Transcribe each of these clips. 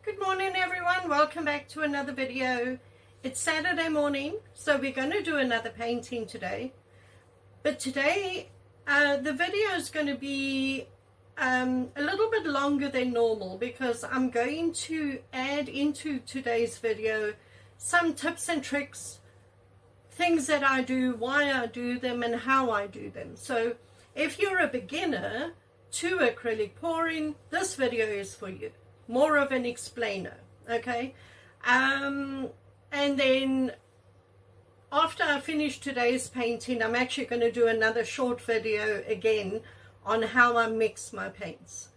Good morning everyone, welcome back to another video. It's Saturday morning, so we're going to do another painting today. But today the video is going to be a little bit longer than normal because I'm going to add into today's video some tips and tricks, things that I do, why I do them and how I do them. So if you're a beginner to acrylic pouring, this video is for you. More of an explainer, okay? And then after I finish today's painting, I'm actually going to do another short video again on how I mix my paints.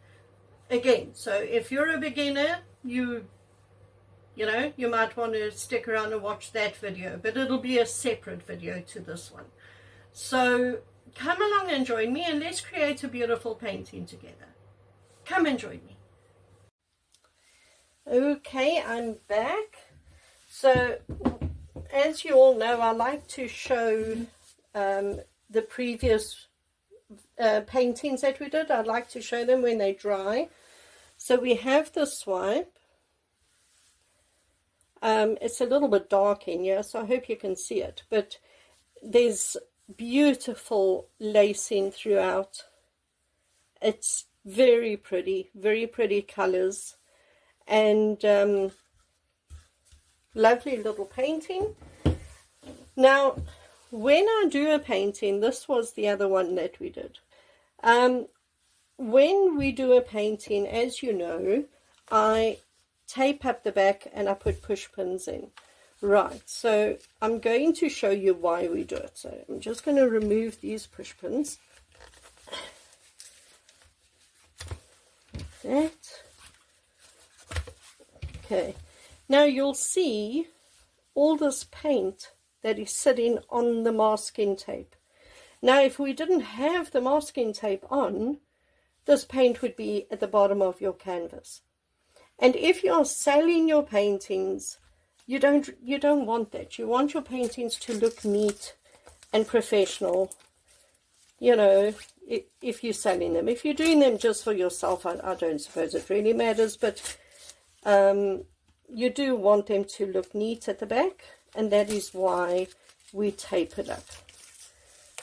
Again, so if you're a beginner, you might want to stick around and watch that video, but it'll be a separate video to this one. So come along and join me and let's create a beautiful painting together. Come and join me. Okay, I'm back. So as you all know, I like to show the previous paintings that we did. I'd like to show them when they dry. So we have the swipe. It's a little bit dark in here, so I hope you can see it, but there's beautiful lacing throughout. It's very pretty colors. And lovely little painting. Now when I do a painting, this was the other one that we did, when we do a painting, as you know, I tape up the back and I put push pins in. Right, so I'm going to show you why we do it. So I'm just going to remove these push pins like that. Okay, now you'll see all this paint that is sitting on the masking tape. Now if we didn't have the masking tape on, this paint would be at the bottom of your canvas. And if you're selling your paintings, you don't want that. You want your paintings to look neat and professional, you know, if you're selling them. If you're doing them just for yourself, I don't suppose it really matters, but you do want them to look neat at the back, and that is why we tape it up.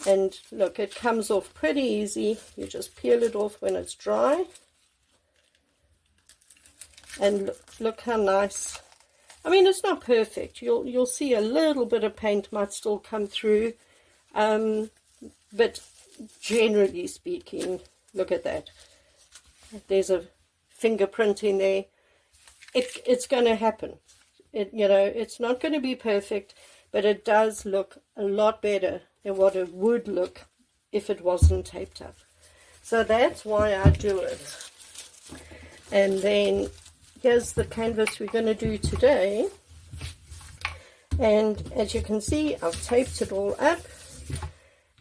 And look, it comes off pretty easy. You just peel it off when it's dry, and look how nice. I mean, it's not perfect. You'll see a little bit of paint might still come through, but generally speaking, look at that. There's a fingerprint in there. It's going to happen. It's not going to be perfect, but it does look a lot better than what it would look if it wasn't taped up. So that's why I do it. And then here's the canvas we're going to do today. And as you can see, I've taped it all up.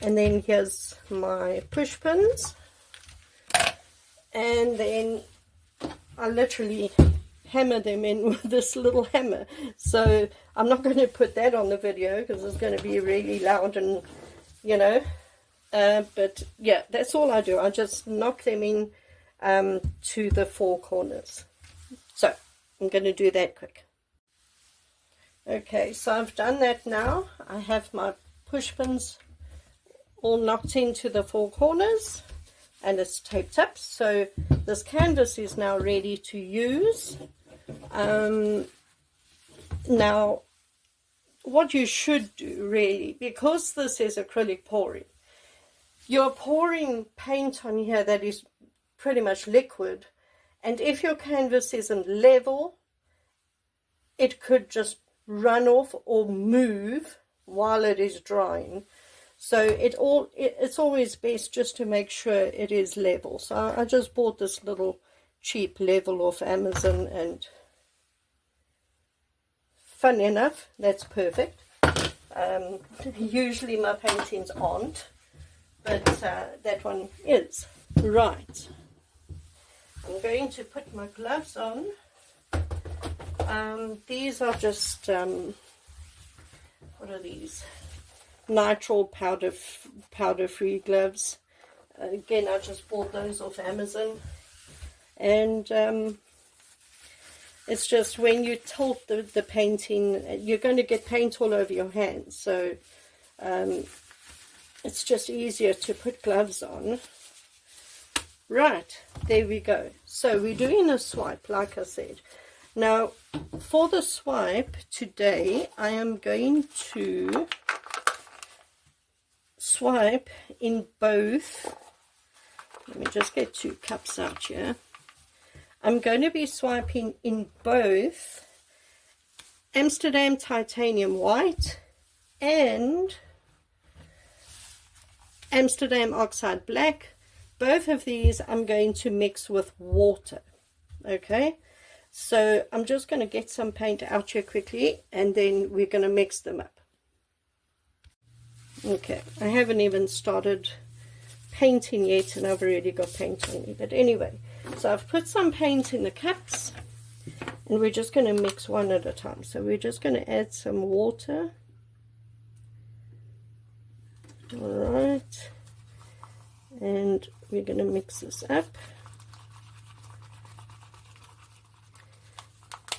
And then here's my push pins. And then I literally hammer them in with this little hammer. So I'm not going to put that on the video because it's going to be really loud and but yeah, that's all I do. I just knock them in to the four corners. So I'm going to do that quick. Okay, so I've done that now. I have my push pins all knocked into the four corners and it's taped up. So this canvas is now ready to use. Now what you should do really, because this is acrylic pouring, you're pouring paint on here that is pretty much liquid, and if your canvas isn't level, it could just run off or move while it is drying. So it's always best just to make sure it is level. So I just bought this little cheap level off Amazon, and funny enough, that's perfect. Usually my paintings aren't, but that one is. Right, I'm going to put my gloves on. These are just what are these? Nitrile powder free gloves. Again, I just bought those off Amazon. And It's just when you tilt the painting, you're going to get paint all over your hands. So it's just easier to put gloves on. Right, there we go. So we're doing a swipe, like I said. Now, for the swipe today, I am going to swipe in both. Let me just get 2 cups out here. I'm going to be swiping in both Amsterdam Titanium White and Amsterdam Oxide Black. Both of these I'm going to mix with water. Okay, so I'm just going to get some paint out here quickly, and then we're going to mix them up. Okay, I haven't even started painting yet, and I've already got paint on me. But anyway, so I've put some paint in the cups, and we're just going to mix one at a time. So we're just going to add some water. All right, and we're going to mix this up.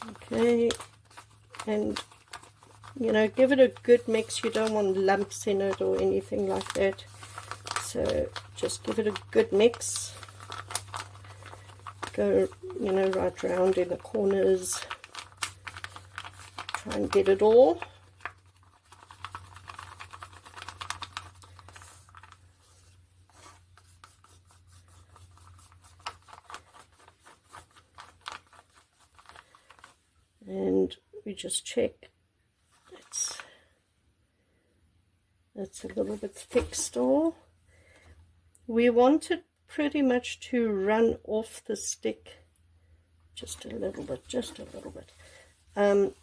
Okay, and you know, give it a good mix. You don't want lumps in it or anything like that. So just give it a good mix. Go, you know, right round in the corners. Try and get it all. And we just check. That's a little bit thick still. We want it pretty much to run off the stick just a little bit,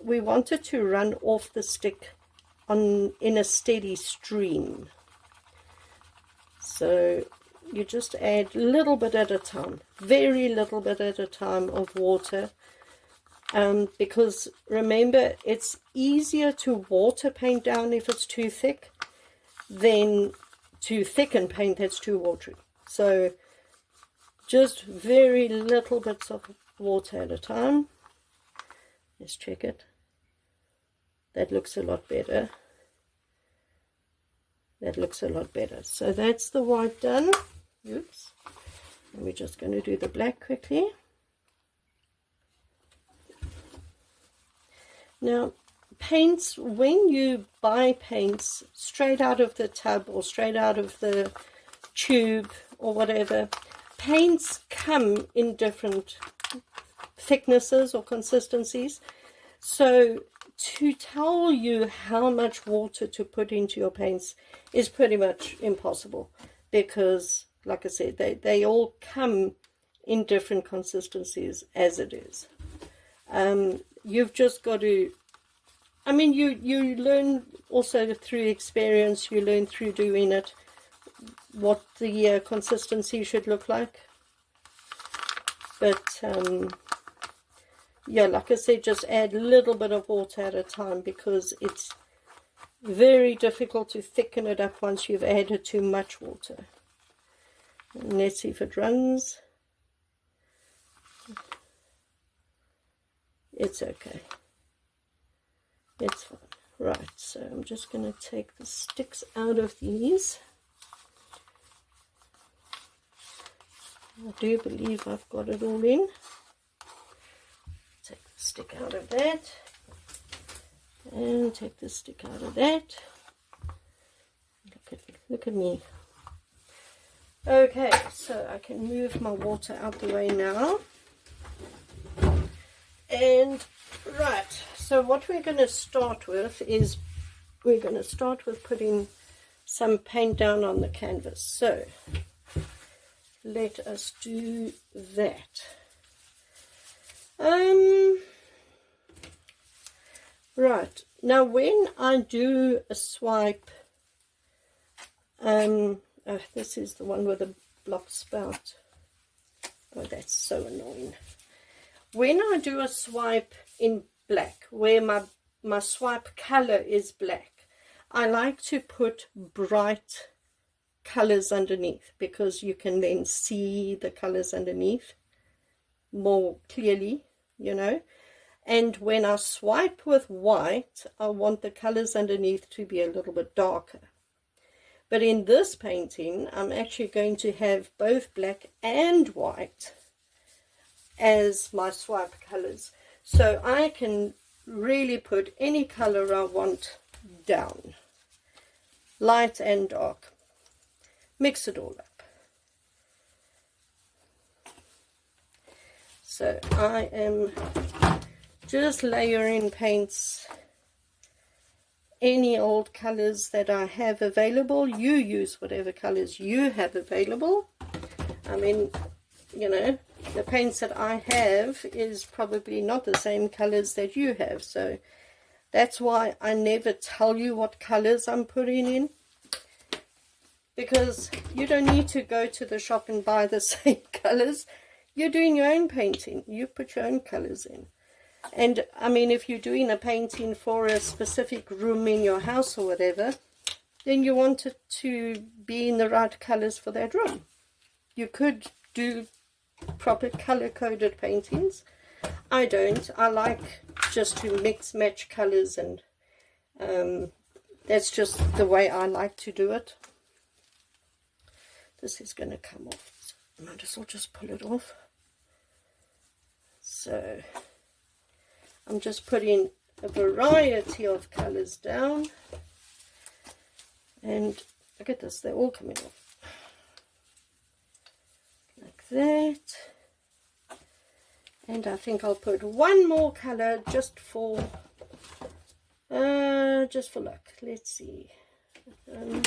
we want it to run off the stick in a steady stream. So you just add a little bit at a time, very little bit at a time of water. Because remember, it's easier to water paint down if it's too thick than to thicken paint that's too watery. So just very little bits of water at a time. Let's check it. That looks a lot better. That looks a lot better. So that's the white done. Oops. And we're just going to do the black quickly. Now, paints, when you buy paints straight out of the tub or straight out of the tube or whatever, paints come in different thicknesses or consistencies. So to tell you how much water to put into your paints is pretty much impossible, because like I said, they all come in different consistencies as it is. You've just got to, I mean, you learn also through experience, you learn through doing it, what the consistency should look like. But, yeah, like I said, just add a little bit of water at a time, because it's very difficult to thicken it up once you've added too much water. And let's see if it runs. It's okay. It's fine. Right, so I'm just going to take the sticks out of these. I do believe I've got it all in. Take the stick out of that. And take the stick out of that. Look at me. Okay, so I can move my water out the way now. And right, so what we're going to start with is we're going to start with putting some paint down on the canvas. So let us do that. Right, now when I do a swipe, oh, this is the one with the block spout. Oh, that's so annoying. When I do a swipe in black, where my swipe color is black, I like to put bright colors underneath, because you can then see the colors underneath more clearly, you know. And when I swipe with white, I want the colors underneath to be a little bit darker. But in this painting, I'm actually going to have both black and white as my swipe colors. So I can really put any color I want down, light and dark. Mix it all up. So I am just layering paints, any old colors that I have available. You use whatever colors you have available. I mean, you know, the paints that I have is probably not the same colors that you have, so that's why I never tell you what colors I'm putting in, because you don't need to go to the shop and buy the same colors. You're doing your own painting, you put your own colors in. And I mean, if you're doing a painting for a specific room in your house or whatever, then you want it to be in the right colors for that room. You could do proper color coded paintings. I don't. I like just to mix match colors, and that's just the way I like to do it. This is going to come off, so I might as well just pull it off. So I'm just putting a variety of colors down, and look at this, they're all coming off like that. And I think I'll put one more color just for luck. Let's see. I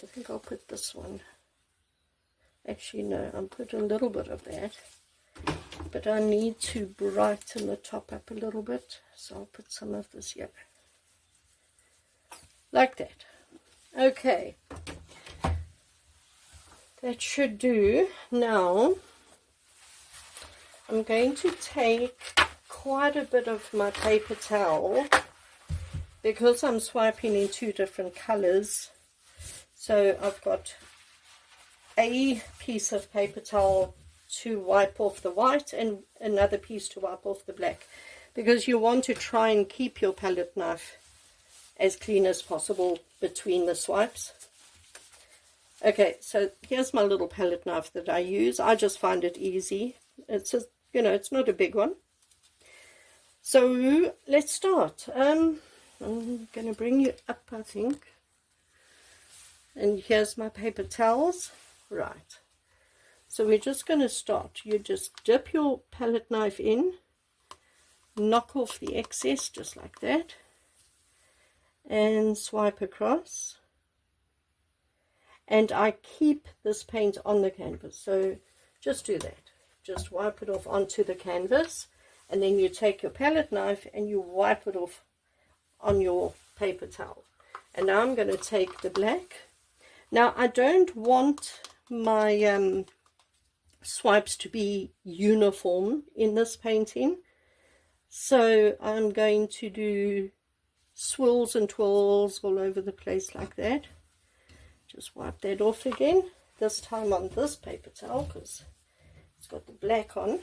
think I'll put this one. Actually no, I'll put a little bit of that, but I need to brighten the top up a little bit, so I'll put some of this yellow like that. Okay, that should do. Now I'm going to take quite a bit of my paper towel, because I'm swiping in two different colors. So I've got a piece of paper towel to wipe off the white and another piece to wipe off the black, because you want to try and keep your palette knife as clean as possible between the swipes. Okay, so here's my little palette knife that I use. I just find it easy. It's just, you know, it's not a big one. So let's start. I'm going to bring you up, I think. And here's my paper towels. Right. So we're just going to start. You just dip your palette knife in, knock off the excess just like that, and swipe across. And I keep this paint on the canvas, so just do that. Just wipe it off onto the canvas, and then you take your palette knife and you wipe it off on your paper towel. And now I'm going to take the black. Now I don't want my swipes to be uniform in this painting, so I'm going to do swirls and twirls all over the place like that. Just wipe that off again, this time on this paper towel because it's got the black on.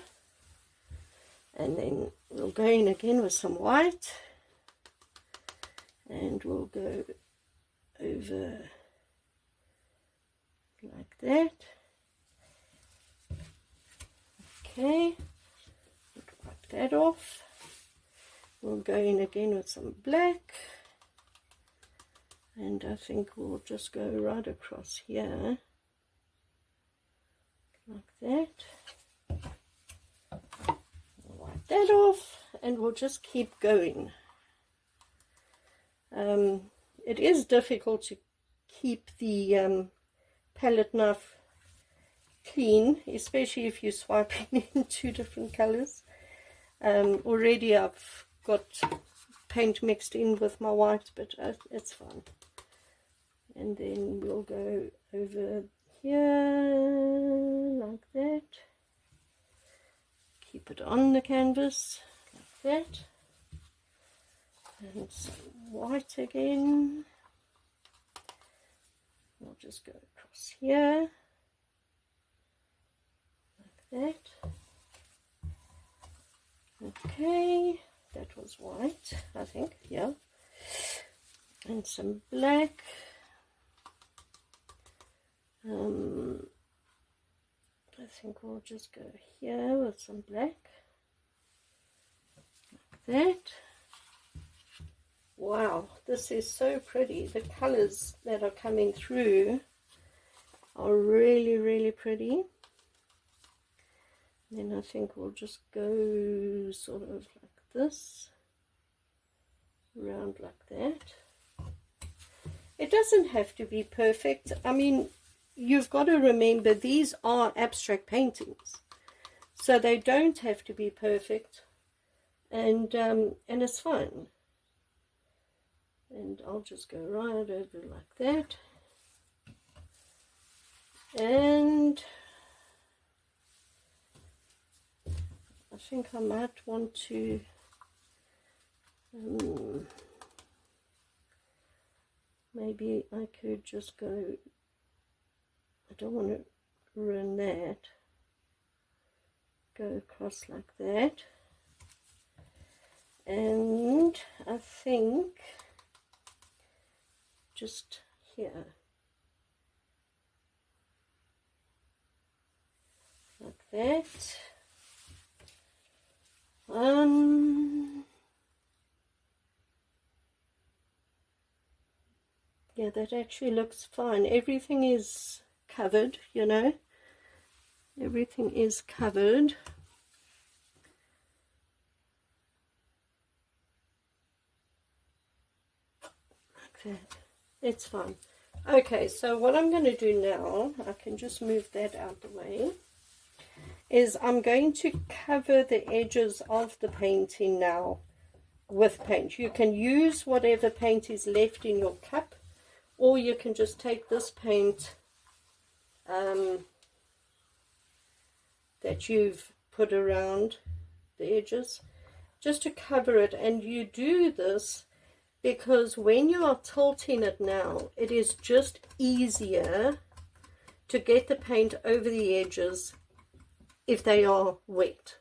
And then we'll go in again with some white, and we'll go over like that. Okay, wipe that off. We'll go in again with some black, and I think we'll just go right across here like that. We'll wipe that off, and we'll just keep going. It is difficult to keep the palette knife clean, especially if you're swiping in two different colors. Already I've got paint mixed in with my white, but it's fine. And then we'll go over here like that, keep it on the canvas like that, and some white again. We'll just go across here like that. Okay, was white, I think, yeah. And some black. I think we'll just go here with some black, like that. Wow, this is so pretty. The colors that are coming through are really, really pretty. Then I think we'll just go sort of like this, around like that. It doesn't have to be perfect. I mean, you've got to remember these are abstract paintings, so they don't have to be perfect, and it's fine. And I'll just go right over like that, and I think I might want to maybe I could just go, I don't want to ruin that, go across like that, and I think just here, like that. Yeah, that actually looks fine. Everything is covered, you know. Everything is covered. Like that. It's fine. Okay, so what I'm going to do now, I can just move that out the way, is I'm going to cover the edges of the painting now with paint. You can use whatever paint is left in your cup, or you can just take this paint that you've put around the edges just to cover it. And you do this because when you are tilting it now, it is just easier to get the paint over the edges if they are wet.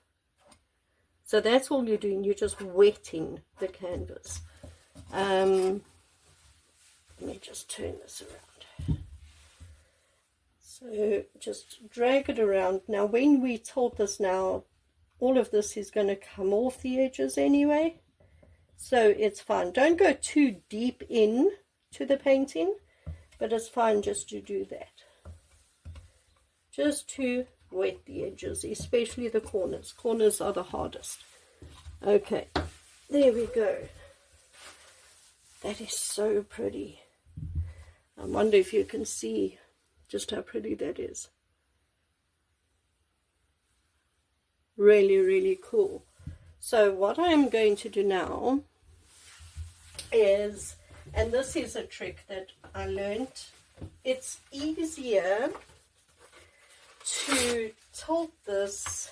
So that's all you're doing, you're just wetting the canvas. Let me just turn this around. So just drag it around. Now when we tilt this now, all of this is going to come off the edges anyway, so it's fine. Don't go too deep in to the painting, but it's fine just to do that, just to wet the edges, especially the corners. Corners are the hardest. Okay, there we go. That is so pretty. I wonder if you can see just how pretty that is. Really, really cool. So what I'm going to do now is, and this is a trick that I learned, it's easier to tilt this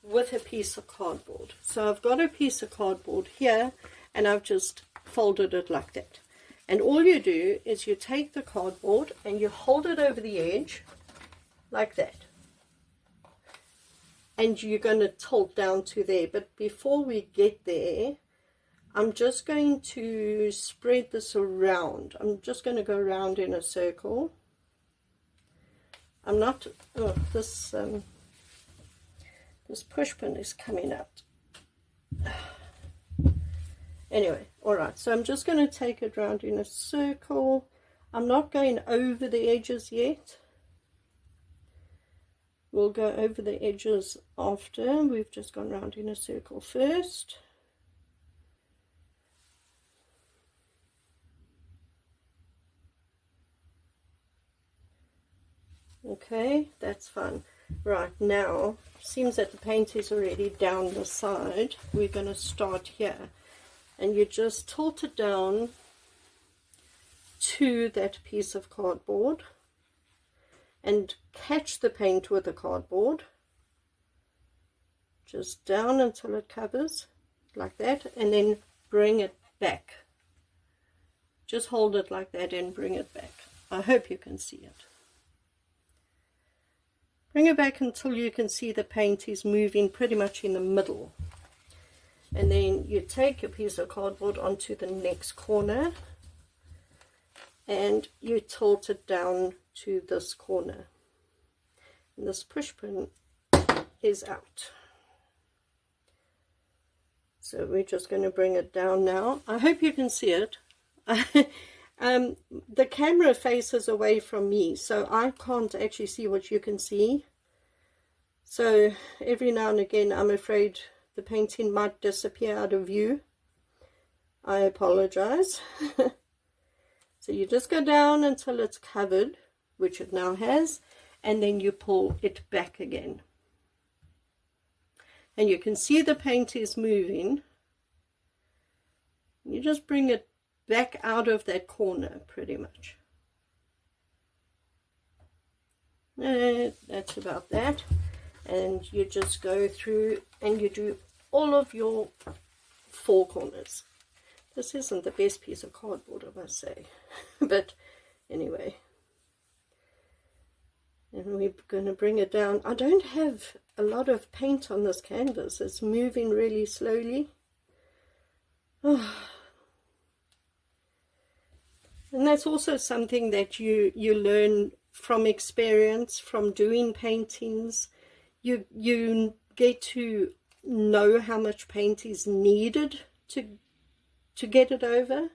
with a piece of cardboard. So I've got a piece of cardboard here, and I've just folded it like that. And all you do is you take the cardboard and you hold it over the edge like that. And you're going to tilt down to there. But before we get there, I'm just going to spread this around. I'm just going to go around in a circle. I'm not, oh, this push pin is coming out. Anyway, alright, so I'm just going to take it round in a circle. I'm not going over the edges yet. We'll go over the edges after. We've just gone round in a circle first. Okay, that's fine. Right, now, seems that the paint is already down the side. We're going to start here. And you just tilt it down to that piece of cardboard and catch the paint with the cardboard. Just down until it covers, like that, and then bring it back. Just hold it like that and bring it back. I hope you can see it. Bring it back until you can see the paint is moving pretty much in the middle. And then you take your piece of cardboard onto the next corner and you tilt it down to this corner. And this push pin is out. So we're just going to bring it down now. I hope you can see it. The camera faces away from me, so I can't actually see what you can see. So every now and again, I'm afraid the painting might disappear out of view. I apologize. So you just go down until it's covered, which it now has, and then you pull it back again. And you can see the paint is moving. You just bring it back out of that corner pretty much. And that's about that. And you just go through and you do all of your 4 corners. This isn't the best piece of cardboard, I must say. But anyway. And we're going to bring it down. I don't have a lot of paint on this canvas. It's moving really slowly. Oh. And that's also something that you learn from experience, from doing paintings. You get to know how much paint is needed to get it over.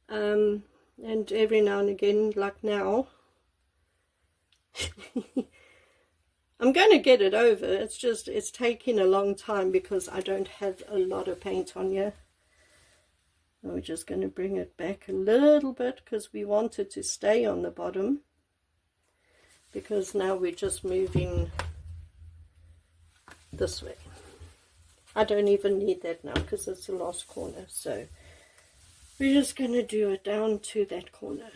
And every now and again, like now, I'm going to get it over. It's taking a long time because I don't have a lot of paint on here. We're just going to bring it back a little bit because we want it to stay on the bottom, because now we're just moving this way. I don't even need that now because it's the last corner, so we're just going to do it down to that corner.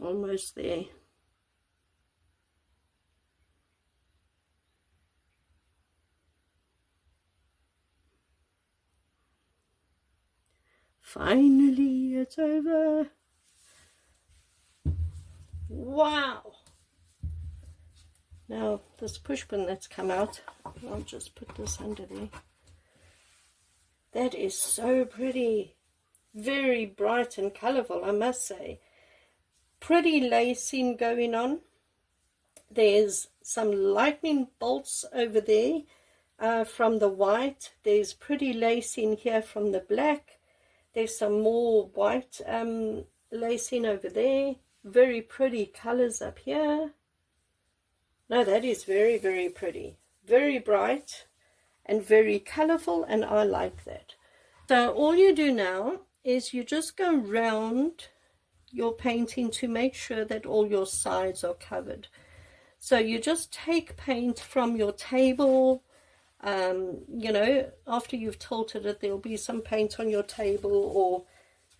Almost there. Finally, it's over. Wow. Now, this push pin that's come out, I'll just put this under there. That is so pretty. Very bright and colourful, I must say. Pretty lacing going on. There's some lightning bolts over there from the white. There's pretty lacing here from the black. There's some more white lacing over there. Very pretty colours up here. No, that is very, very pretty. Very bright and very colourful, and I like that. So all you do now is you just go round your painting to make sure that all your sides are covered. So you just take paint from your table, you know, after you've tilted it, there'll be some paint on your table or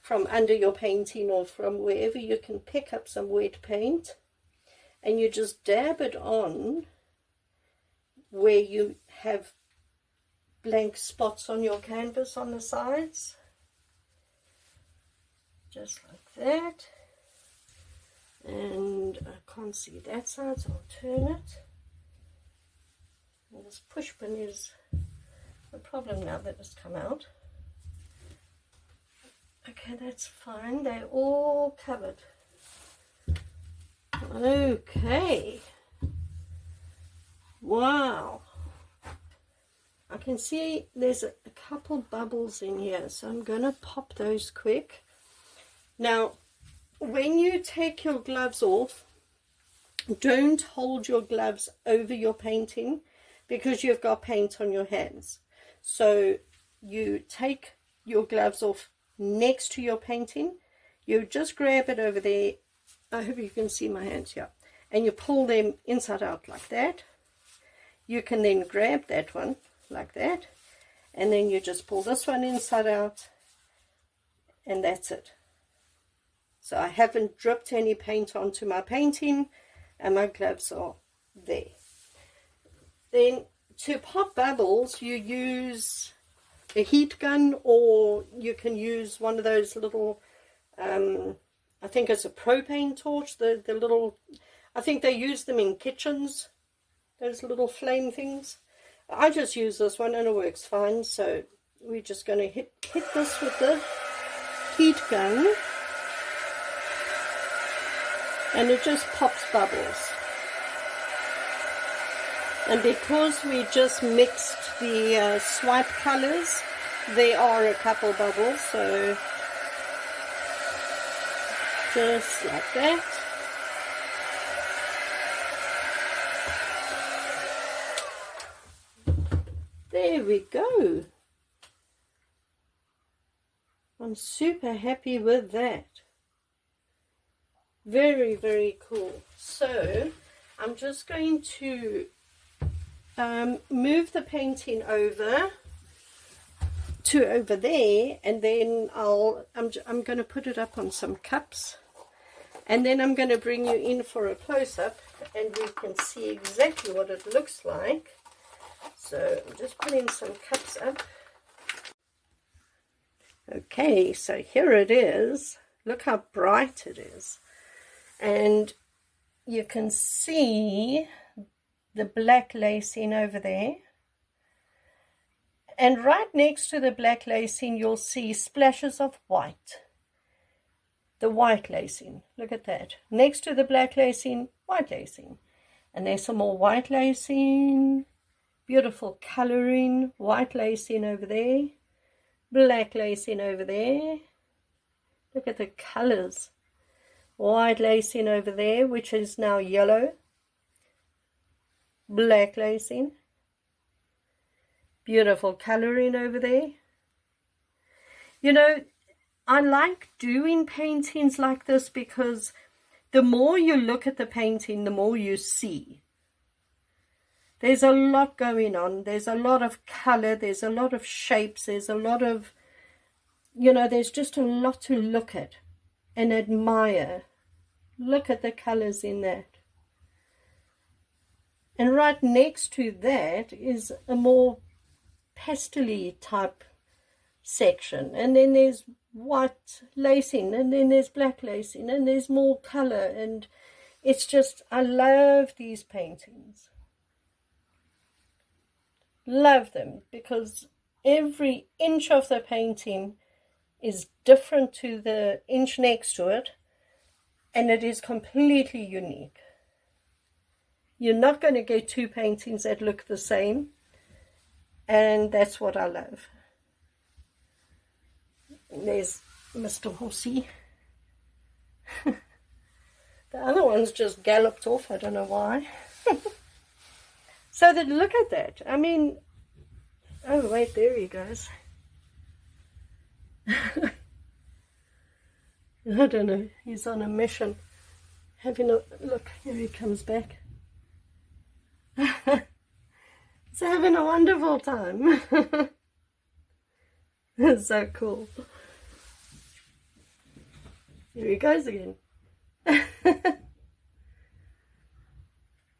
from under your painting or from wherever you can pick up some wet paint, and you just dab it on where you have blank spots on your canvas on the sides. Just like that. And I can't see that side, so I'll turn it. And this push pin is a problem now that it's come out. Okay, that's fine. They're all covered. Okay. Wow. I can see there's a couple bubbles in here, so I'm going to pop those quick. Now, when you take your gloves off, don't hold your gloves over your painting because you've got paint on your hands. So you take your gloves off next to your painting. You just grab it over there. I hope you can see my hands here. And you pull them inside out like that. You can then grab that one like that. And then you just pull this one inside out. And that's it. So I haven't dripped any paint onto my painting, and my gloves are there. Then to pop bubbles, you use a heat gun, or you can use one of those little, I think it's a propane torch, the little, I think they use them in kitchens, those little flame things. I just use this one and it works fine, so we're just going to hit this with the heat gun, and it just pops bubbles. And because we just mixed the swipe colors, there are a couple bubbles, so just like that. There we go. I'm super happy with that. Very, very cool. So I'm just going to move the painting over to over there, and then I'm going to put it up on some cups, and then I'm going to bring you in for a close-up, and we can see exactly what it looks like. So I'm just putting some cups up. Okay, so here it is. Look how bright it is, and you can see the black lacing over there, and right next to the black lacing you'll see splashes of white, the white lacing. Look at that. Next to the black lacing, white lacing, and there's some more white lacing, beautiful coloring, white lacing over there, black lacing over there. Look at the colors. White lacing over there, which is now yellow, black lacing, beautiful coloring over there. You know, I like doing paintings like this because the more you look at the painting, the more you see. There's a lot going on. There's a lot of color. There's a lot of shapes. There's a lot of, you know, there's just a lot to look at and admire. Look at the colors in that. And right next to that is a more pastel-y type section. And then there's white lacing, and then there's black lacing, and there's more color. And it's just, I love these paintings. Love them, because every inch of the painting is different to the inch next to it, and it is completely unique. You're not going to get two paintings that look the same, and that's what I love. And there's Mr. Horsey. The other one's just galloped off, I don't know why. So look at that. I mean, oh wait, there he goes. I don't know, he's on a mission. Having a look, here he comes back. He's having a wonderful time. That's so cool. Here he goes again.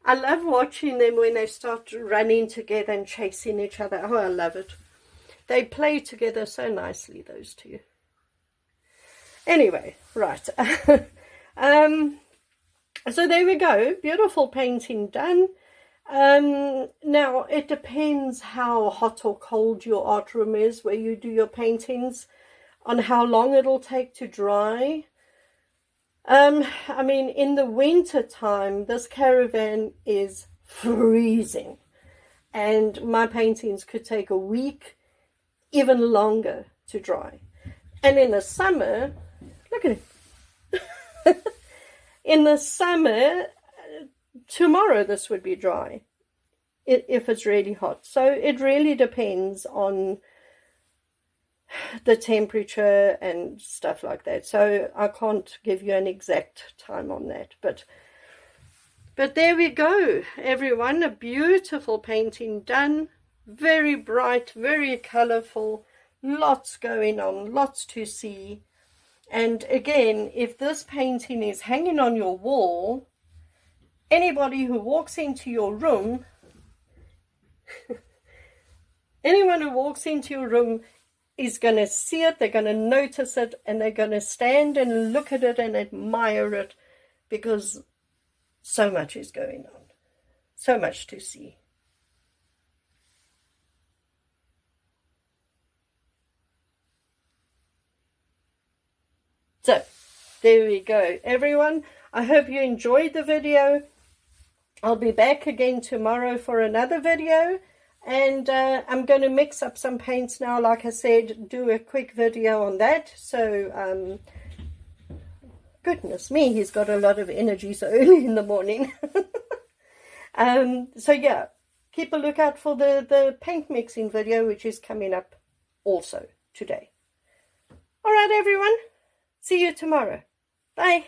I love watching them when they start running together and chasing each other. Oh, I love it. They play together so nicely, those two. Anyway, right. So there we go. Beautiful painting done. Now, it depends how hot or cold your art room is where you do your paintings, on how long it'll take to dry. I mean, in the winter time, this caravan is freezing, and my paintings could take a week, even longer, to dry. And in the summer, look at it. In the summer, tomorrow this would be dry, if it's really hot. So it really depends on the temperature and stuff like that. So I can't give you an exact time on that. But there we go, everyone. A beautiful painting done. Very bright, very colorful. Lots going on, lots to see. And again, if this painting is hanging on your wall, anybody who walks into your room, anyone who walks into your room is going to see it, they're going to notice it, and they're going to stand and look at it and admire it, because so much is going on, so much to see. So there we go, everyone. I hope you enjoyed the video. I'll be back again tomorrow for another video, and I'm going to mix up some paints now. Like I said, do a quick video on that. So goodness me, he's got a lot of energy so early in the morning. So yeah, keep a lookout for the paint mixing video, which is coming up also today. All right, everyone. See you tomorrow. Bye.